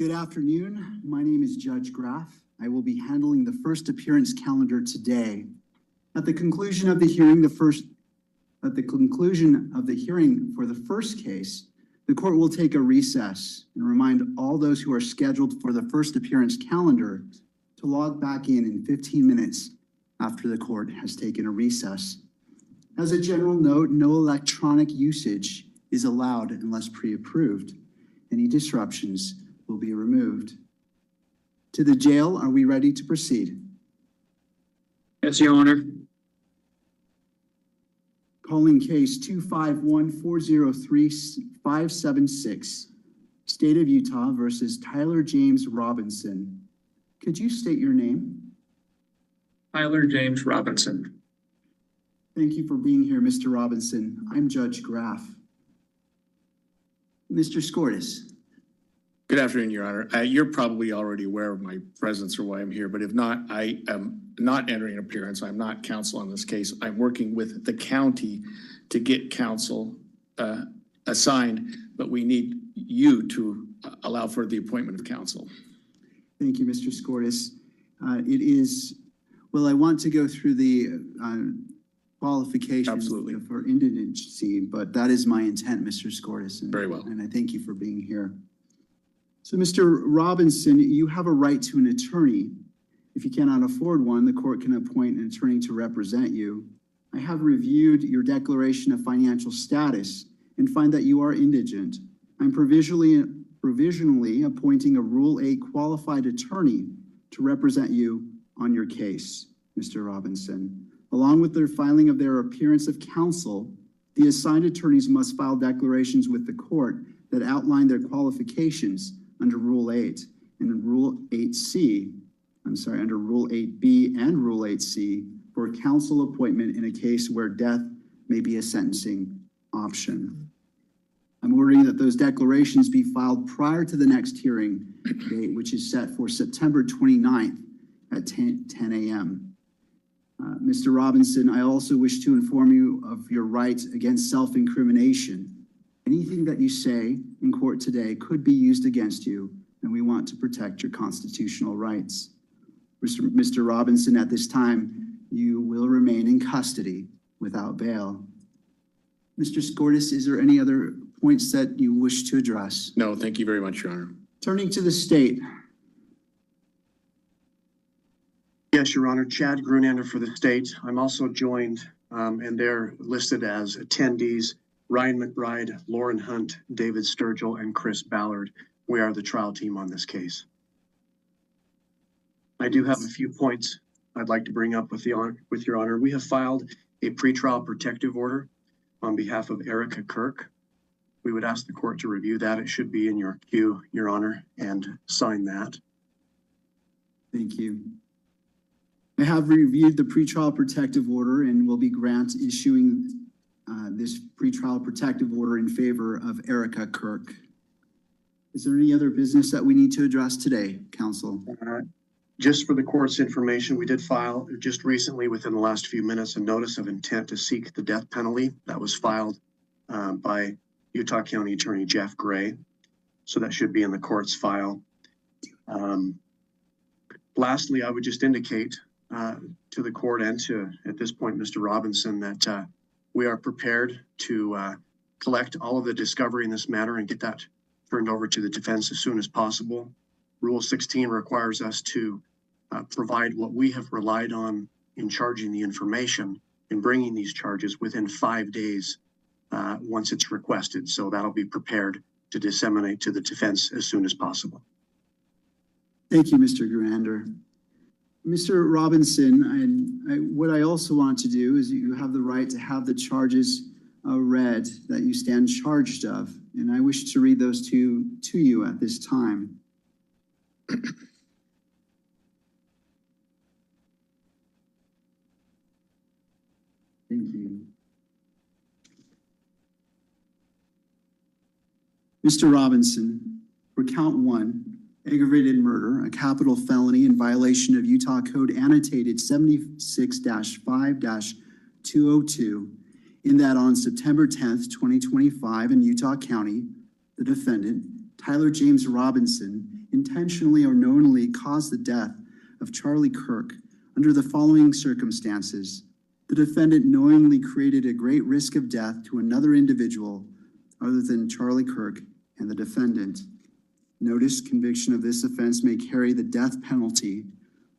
Good afternoon. My name is Judge Graff. I will be handling the first appearance calendar today. At the conclusion of the hearing, for the first case, the court will take a recess and remind all those who are scheduled for the first appearance calendar to log back in 15 minutes after the court has taken a recess. As a general note, no electronic usage is allowed unless pre-approved. Any disruptions will be removed. To the jail, are we ready to proceed? Yes, Your Honor. Calling case 251-403-576, State of Utah versus Tyler James Robinson. Could you state your name? Tyler James Robinson. Thank you for being here, Mr. Robinson. I'm Judge Graff. Mr. Skortis. Good afternoon, Your Honor. You're probably already aware of my presence or why I'm here, but if not, I am not entering an appearance. I'm not counsel on this case. I'm working with the county to get counsel assigned, but we need you to allow for the appointment of counsel. Thank you, Mr. Skortis. I want to go through the qualifications Absolutely. For indigency, but that is my intent, Mr. Skortis. Very well. And I thank you for being here. So, Mr. Robinson, you have a right to an attorney. If you cannot afford one, the court can appoint an attorney to represent you. I have reviewed your declaration of financial status and find that you are indigent. I'm provisionally appointing a Rule 8 qualified attorney to represent you on your case, Mr. Robinson. Along with their filing of their appearance of counsel, the assigned attorneys must file declarations with the court that outline their qualifications under Rule 8 and under Rule 8B and Rule 8C for counsel appointment in a case where death may be a sentencing option. I'm ordering that those declarations be filed prior to the next hearing date, which is set for September 29th at 10 a.m. Mr. Robinson, I also wish to inform you of your right against self-incrimination. Anything that you say in court today could be used against you, and we want to protect your constitutional rights. Mr. Robinson, at this time, you will remain in custody without bail. Mr. Skortis, is there any other points that you wish to address? No, thank you very much, Your Honor. Turning to the state. Yes, Your Honor. Chad Grunander for the state. I'm also joined, and they're listed as attendees, Ryan McBride, Lauren Hunt, David Sturgill, and Chris Ballard. We are the trial team on this case. I do have a few points I'd like to bring up with Your Honor. We have filed a pretrial protective order on behalf of Erica Kirk. We would ask the court to review that. It should be in your queue, Your Honor, and sign that. Thank you. I have reviewed the pretrial protective order and will be issuing this pretrial protective order in favor of Erica Kirk. Is there any other business that we need to address today, counsel? Just for the court's information, we did file just recently, within the last few minutes, a notice of intent to seek the death penalty that was filed by Utah County Attorney Jeff Gray. So that should be in the court's file. Lastly, I would just indicate to the court and to, at this point, Mr. Robinson, that we are prepared to collect all of the discovery in this matter and get that turned over to the defense as soon as possible. Rule 16 requires us to provide what we have relied on in charging the information and bringing these charges within 5 days once it's requested. So that'll be prepared to disseminate to the defense as soon as possible. Thank you, Mr. Grunander. Mr. Robinson, what I also want to do is you have the right to have the charges read that you stand charged of, and I wish to read those to you at this time. Thank you. Mr. Robinson, for count 1, aggravated murder, a capital felony in violation of Utah Code Annotated 76-5-202, in that on September 10th, 2025 in Utah County, the defendant, Tyler James Robinson, intentionally or knowingly caused the death of Charlie Kirk under the following circumstances. The defendant knowingly created a great risk of death to another individual other than Charlie Kirk and the defendant. Notice conviction of this offense may carry the death penalty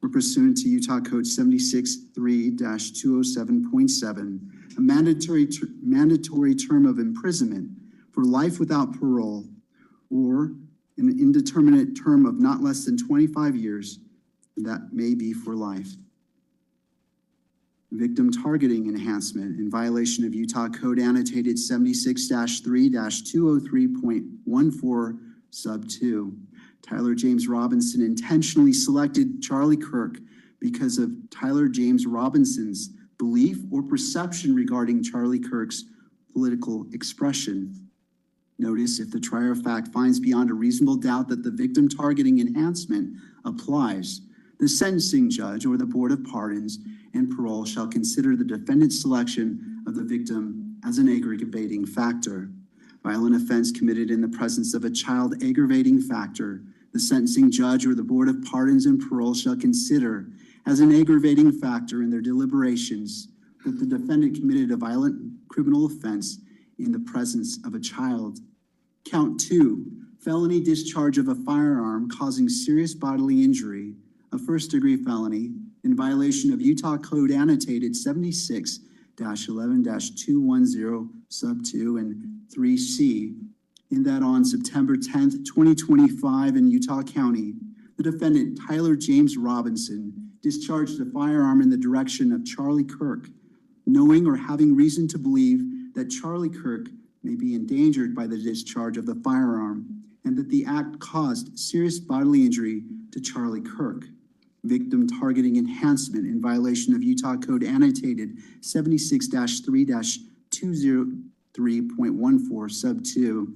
or pursuant to Utah Code 76-3-207.7, a mandatory term of imprisonment for life without parole or an indeterminate term of not less than 25 years, that may be for life. Victim targeting enhancement in violation of Utah Code annotated 76-3-203.14 sub 2. Tyler James Robinson intentionally selected Charlie Kirk because of Tyler James Robinson's belief or perception regarding Charlie Kirk's political expression. Notice if the trier of fact finds beyond a reasonable doubt that the victim targeting enhancement applies, the sentencing judge or the Board of Pardons and Parole shall consider the defendant's selection of the victim as an aggravating factor. Violent offense committed in the presence of a child aggravating factor, the sentencing judge or the Board of Pardons and Parole shall consider as an aggravating factor in their deliberations that the defendant committed a violent criminal offense in the presence of a child. Count 2, felony discharge of a firearm causing serious bodily injury, a first-degree felony, in violation of Utah Code annotated 76-11-210 sub 2 and 3C, in that on September 10th, 2025 in Utah County, the defendant Tyler James Robinson discharged a firearm in the direction of Charlie Kirk, knowing or having reason to believe that Charlie Kirk may be endangered by the discharge of the firearm and that the act caused serious bodily injury to Charlie Kirk. Victim targeting enhancement in violation of Utah Code annotated 76-3-203.14 sub 2.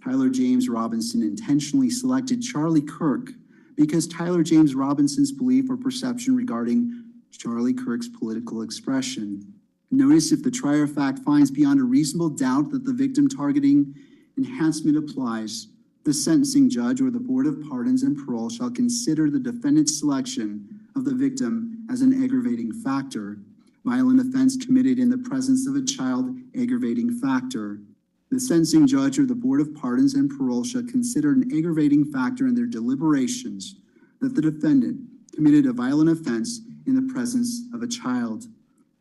Tyler James Robinson intentionally selected Charlie Kirk because Tyler James Robinson's belief or perception regarding Charlie Kirk's political expression. Notice if the trier of fact finds beyond a reasonable doubt that the victim targeting enhancement applies, the sentencing judge or the Board of Pardons and Parole shall consider the defendant's selection of the victim as an aggravating factor. Violent offense committed in the presence of a child aggravating factor. The sentencing judge or the Board of Pardons and Parole shall consider an aggravating factor in their deliberations that the defendant committed a violent offense in the presence of a child.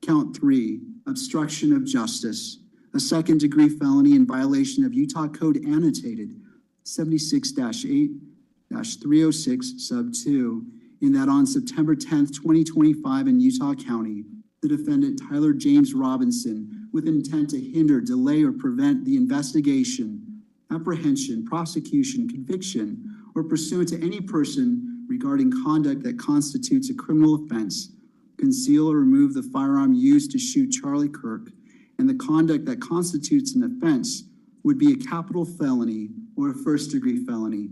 Count 3, obstruction of justice, a second-degree felony in violation of Utah Code annotated 76-8-306 sub 2, in that on September 10th, 2025 in Utah County, the defendant Tyler James Robinson, with intent to hinder, delay, or prevent the investigation, apprehension, prosecution, conviction, or pursuant to any person regarding conduct that constitutes a criminal offense, conceal or remove the firearm used to shoot Charlie Kirk, and the conduct that constitutes an offense would be a capital felony or a first-degree felony.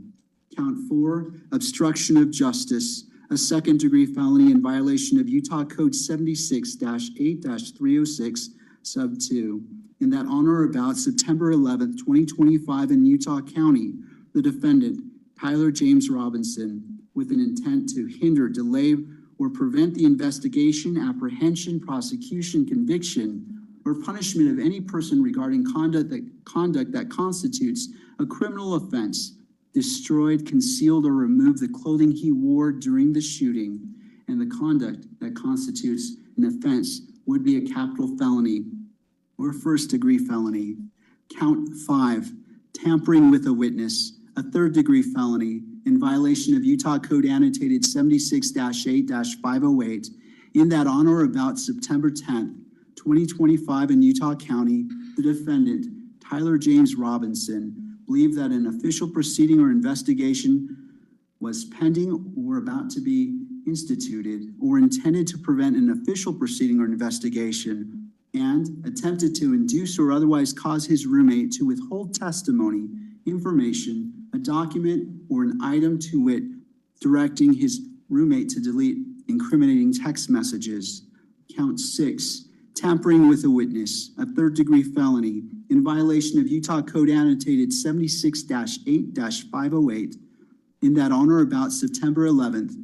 Count 4, obstruction of justice, a second-degree felony in violation of Utah Code 76-8-306 sub 2, in that on or about September 11th, 2025 in Utah County, the defendant, Tyler James Robinson, with an intent to hinder, delay, or prevent the investigation, apprehension, prosecution, conviction, or punishment of any person regarding conduct that constitutes a criminal offense, destroyed, concealed, or removed the clothing he wore during the shooting, and the conduct that constitutes an offense would be a capital felony or first-degree felony. Count 5, tampering with a witness, a third-degree felony in violation of Utah Code annotated 76-8-508, in that on or about September 10th, 2025 in Utah County, the defendant, Tyler James Robinson, believed that an official proceeding or investigation was pending or about to be instituted or intended to prevent an official proceeding or investigation, and attempted to induce or otherwise cause his roommate to withhold testimony, information, a document, or an item to wit, directing his roommate to delete incriminating text messages. Count 6, tampering with a witness, a third-degree felony in violation of Utah Code annotated 76-8-508, In that on or about September 11th,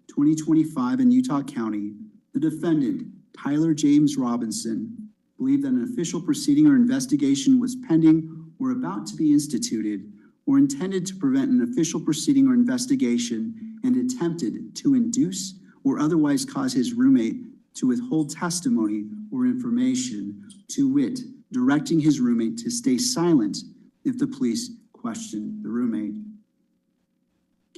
2025 in Utah County, the defendant, Tyler James Robinson, believed that an official proceeding or investigation was pending or about to be instituted or intended to prevent an official proceeding or investigation and attempted to induce or otherwise cause his roommate to withhold testimony or information, to wit, directing his roommate to stay silent if the police questioned the roommate.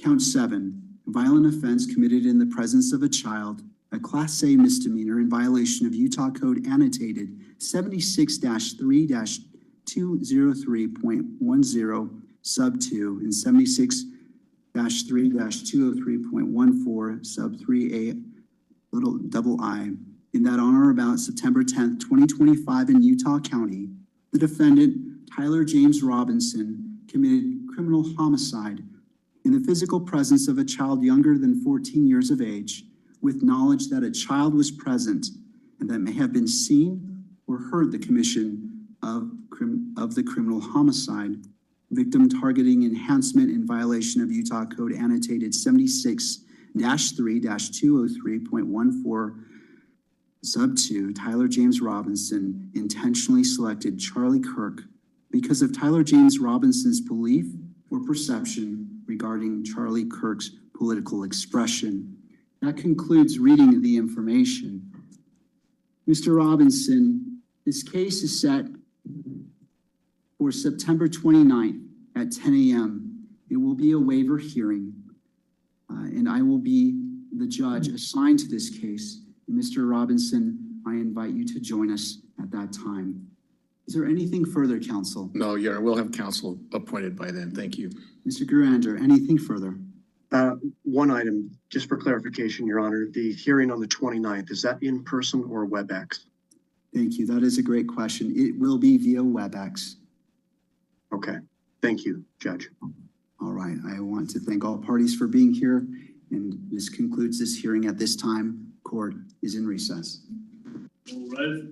Count 7, violent offense committed in the presence of a child, a Class A misdemeanor in violation of Utah Code annotated 76-3-203.10 sub 2 and 76-3-203.14 sub 3a little double I. In that on or about September 10th, 2025 in Utah County, the defendant, Tyler James Robinson, committed criminal homicide in the physical presence of a child younger than 14 years of age, with knowledge that a child was present and that may have been seen or heard the commission of the criminal homicide. Victim targeting enhancement in violation of Utah Code annotated 76-3-203.14 sub 2, Tyler James Robinson intentionally selected Charlie Kirk because of Tyler James Robinson's belief or perception regarding Charlie Kirk's political expression. That concludes reading of the information. Mr. Robinson, this case is set for September 29th at 10 a.m. It will be a waiver hearing, and I will be the judge assigned to this case. Mr. Robinson, I invite you to join us at that time. Is there anything further, counsel? No, Your Honor, we'll have counsel appointed by then. Thank you. Mr. Gurander, anything further? One item, just for clarification, Your Honor, the hearing on the 29th, is that in person or WebEx? Thank you. That is a great question. It will be via WebEx. Okay, thank you, Judge. All right. I want to thank all parties for being here, and this concludes this hearing at this time. Court is in recess. All right.